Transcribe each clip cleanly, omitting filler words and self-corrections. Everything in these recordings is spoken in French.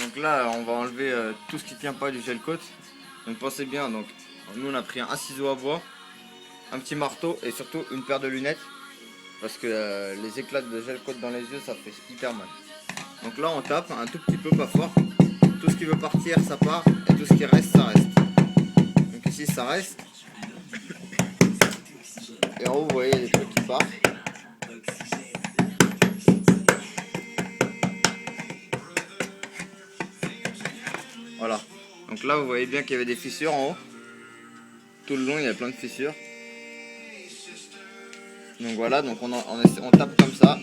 Donc là on va enlever tout ce qui tient pas du gel coat. Donc pensez bien, donc nous on a pris un ciseau à bois, un petit marteau et surtout une paire de lunettes. Parce que les éclats de gel coat dans les yeux ça fait hyper mal. Donc là on tape un tout petit peu, pas fort. Tout ce qui veut partir ça part et tout ce qui reste ça reste. Donc ici ça reste. Et en haut vous voyez les trucs qui partent. Voilà. Donc là vous voyez bien qu'il y avait des fissures en haut. Tout le long il y a plein de fissures. Donc voilà, donc on tape comme ça.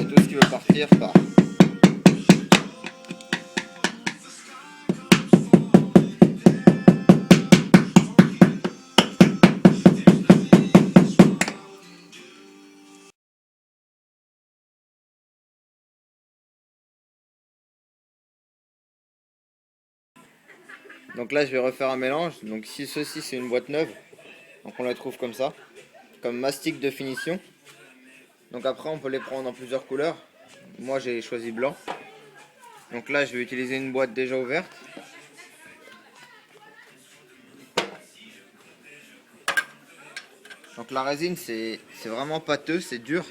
Et tout ce qui veut partir part. Donc là je vais refaire un mélange. Donc si ceci c'est une boîte neuve, donc on la trouve comme ça, comme mastic de finition. Donc après on peut les prendre en plusieurs couleurs. Moi j'ai choisi blanc. Donc là je vais utiliser une boîte déjà ouverte. Donc la résine c'est vraiment pâteux, c'est dur.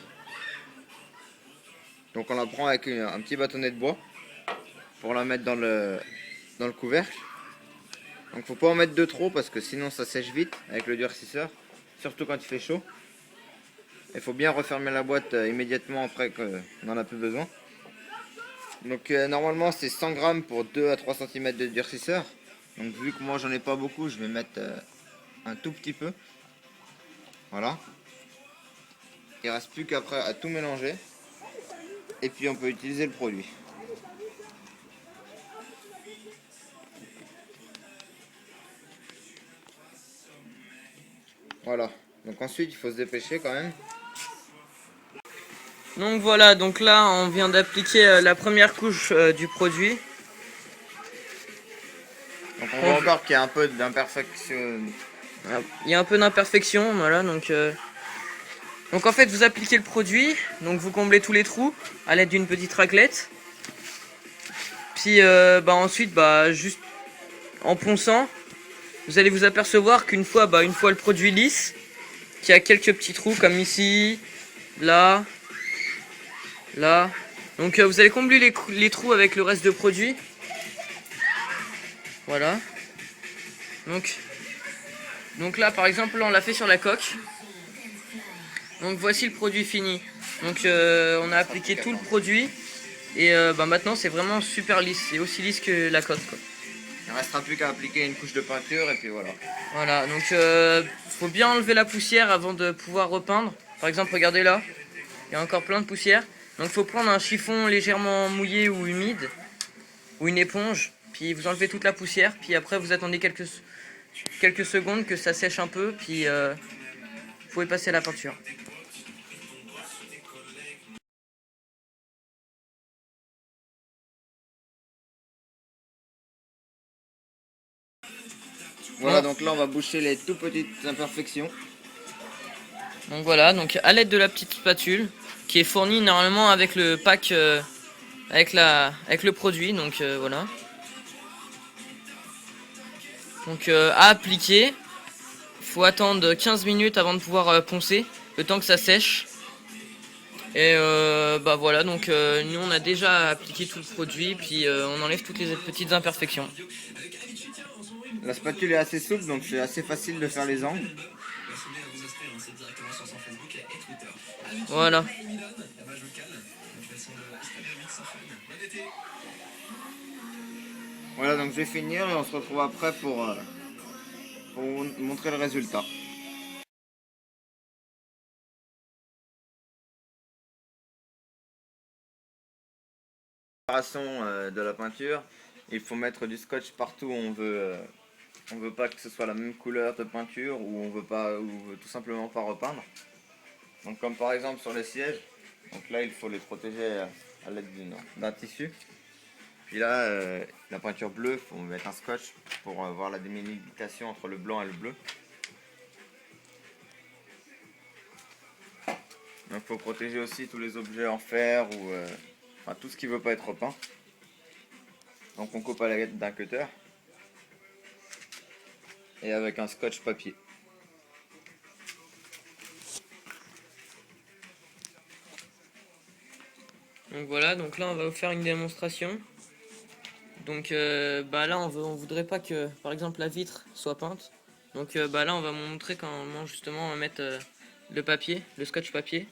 Donc on la prend avec un petit bâtonnet de bois pour la mettre dans le couvercle. Donc faut pas en mettre de trop parce que sinon ça sèche vite avec le durcisseur, surtout quand il fait chaud. Il faut bien refermer la boîte immédiatement après qu'on n'en a plus besoin. Donc normalement c'est 100 grammes pour 2 à 3 cm de durcisseur. Donc vu que moi j'en ai pas beaucoup, je vais mettre un tout petit peu. Voilà. Il reste plus qu'après à tout mélanger. Et puis on peut utiliser le produit. Voilà. Donc ensuite il faut se dépêcher quand même. Donc voilà, donc là on vient d'appliquer la première couche du produit. Donc on voit encore qu'il y a un peu d'imperfection. Il y a un peu d'imperfection, voilà, donc en fait vous appliquez le produit, donc vous comblez tous les trous à l'aide d'une petite raclette. Puis ensuite juste en ponçant, vous allez vous apercevoir qu'une fois le produit lisse, qu'il y a quelques petits trous comme ici, là, là. Donc vous allez combler les trous avec le reste de produit. Voilà. Donc là par exemple là, on l'a fait sur la coque. Donc voici le produit fini. Donc on a appliqué tout le produit. Et maintenant c'est vraiment super lisse. C'est aussi lisse que la coque quoi. Il ne restera plus qu'à appliquer une couche de peinture et puis voilà. Voilà, donc faut bien enlever la poussière avant de pouvoir repeindre. Par exemple regardez là, il y a encore plein de poussière. Donc faut prendre un chiffon légèrement mouillé ou humide, ou une éponge, puis vous enlevez toute la poussière, puis après vous attendez quelques secondes que ça sèche un peu, puis vous pouvez passer à la peinture. Voilà, donc là on va boucher les tout petites imperfections. Donc voilà, donc à l'aide de la petite spatule, qui est fournie normalement avec le pack, avec le produit, donc voilà. Donc à appliquer, il faut attendre 15 minutes avant de pouvoir poncer, le temps que ça sèche. Et voilà, donc nous on a déjà appliqué tout le produit, puis on enlève toutes les petites imperfections. La spatule est assez souple, donc c'est assez facile de faire les angles. Voilà. Voilà, donc je vais finir et on se retrouve après pour vous montrer le résultat. Préparation de la peinture, il faut mettre du scotch partout où on veut pas que ce soit la même couleur de peinture ou on veut pas, ou on veut tout simplement pas repeindre. Donc comme par exemple sur les sièges, donc là il faut les protéger à l'aide d'un tissu. Puis là, la peinture bleue, il faut mettre un scotch pour voir la délimitation entre le blanc et le bleu. Donc il faut protéger aussi tous les objets en fer ou enfin, tout ce qui ne veut pas être repeint. Donc on coupe à l'aide d'un cutter et avec un scotch papier. Donc voilà, donc là on va vous faire une démonstration. Donc bah là on voudrait pas que par exemple la vitre soit peinte. Donc bah là on va vous montrer comment justement on va mettre le papier, le scotch papier.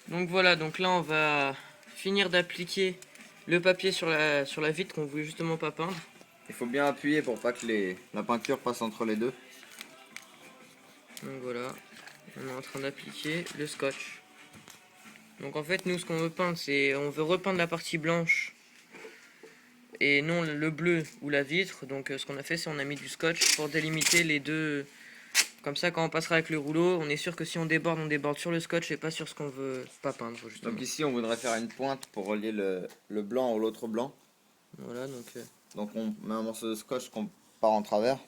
Donc voilà, donc là on va finir d'appliquer le papier sur la vitre qu'on voulait justement pas peindre. Il faut bien appuyer pour pas que la peinture passe entre les deux. Donc voilà, on est en train d'appliquer le scotch. Donc en fait nous ce qu'on veut peindre c'est on veut repeindre la partie blanche et non le bleu ou la vitre. Donc ce qu'on a fait c'est on a mis du scotch pour délimiter les deux. Comme ça quand on passera avec le rouleau on est sûr que si on déborde sur le scotch et pas sur ce qu'on veut pas peindre justement. Donc ici on voudrait faire une pointe pour relier le blanc à l'autre blanc. Voilà Donc on met un morceau de scotch qu'on part en travers.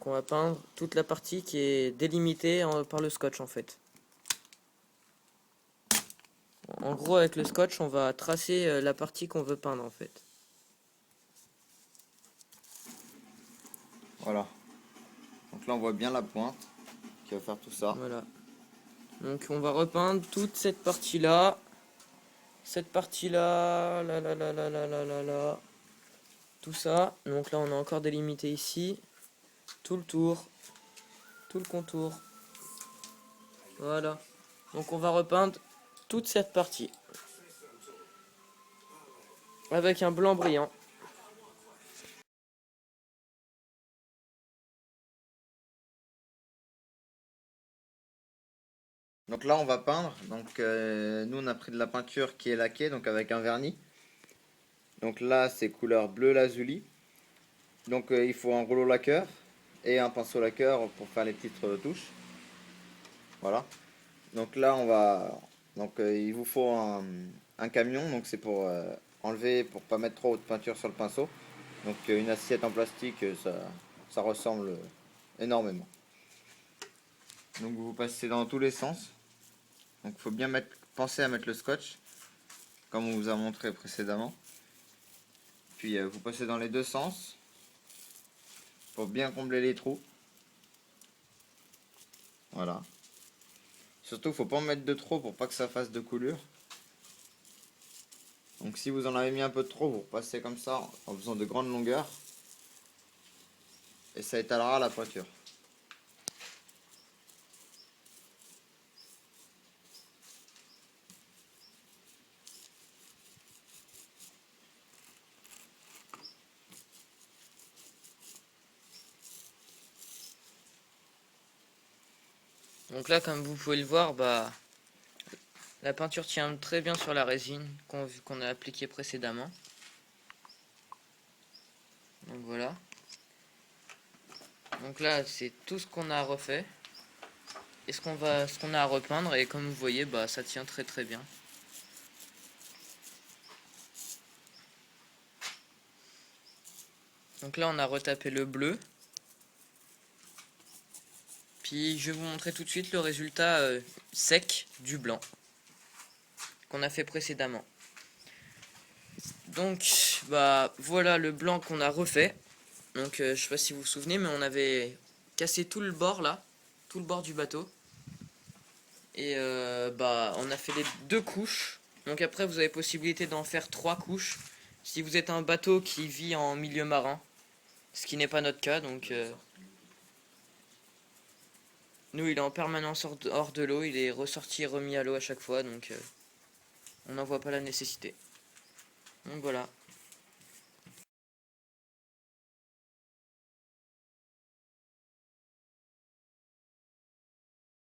donc on va peindre toute la partie qui est délimitée par le scotch en fait. En gros avec le scotch on va tracer la partie qu'on veut peindre en fait. Voilà. Donc là on voit bien la pointe qui va faire tout ça. Voilà. Donc on va repeindre toute cette partie là. Cette partie là, là. Tout ça. Donc là on a encore délimité ici. Tout le tour. Tout le contour. Voilà. Donc on va repeindre toute cette partie. Avec un blanc brillant. Donc là on va peindre. Donc nous on a pris de la peinture qui est laquée, donc avec un vernis. Donc là c'est couleur bleu lazuli. Donc il faut un rouleau laqueur et un pinceau laqueur pour faire les petites touches. Voilà. Donc là on va. Donc il vous faut un camion. Donc c'est pour enlever, pour pas mettre trop de peinture sur le pinceau. Donc une assiette en plastique, ça ressemble énormément. Donc vous passez dans tous les sens. Donc il faut bien penser à mettre le scotch, comme on vous a montré précédemment. Puis vous passez dans les deux sens pour bien combler les trous. Voilà. Surtout, faut pas en mettre de trop pour pas que ça fasse de coulure. Donc si vous en avez mis un peu de trop, vous repassez comme ça en faisant de grandes longueurs. Et ça étalera la peinture. Donc là comme vous pouvez le voir, bah la peinture tient très bien sur la résine qu'on a appliquée précédemment. Donc voilà. Donc là c'est tout ce qu'on a refait. Et ce qu'on a à repeindre, et comme vous voyez bah ça tient très très bien. Donc là on a retapé le bleu. Puis je vais vous montrer tout de suite le résultat sec du blanc qu'on a fait précédemment. Donc bah voilà le blanc qu'on a refait. Donc je sais pas si vous vous souvenez mais on avait cassé tout le bord là, tout le bord du bateau. Et bah on a fait les deux couches. Donc après vous avez possibilité d'en faire 3 couches si vous êtes un bateau qui vit en milieu marin, ce qui n'est pas notre cas. Donc nous il est en permanence hors de l'eau, il est ressorti et remis à l'eau à chaque fois, donc on n'en voit pas la nécessité. Donc voilà.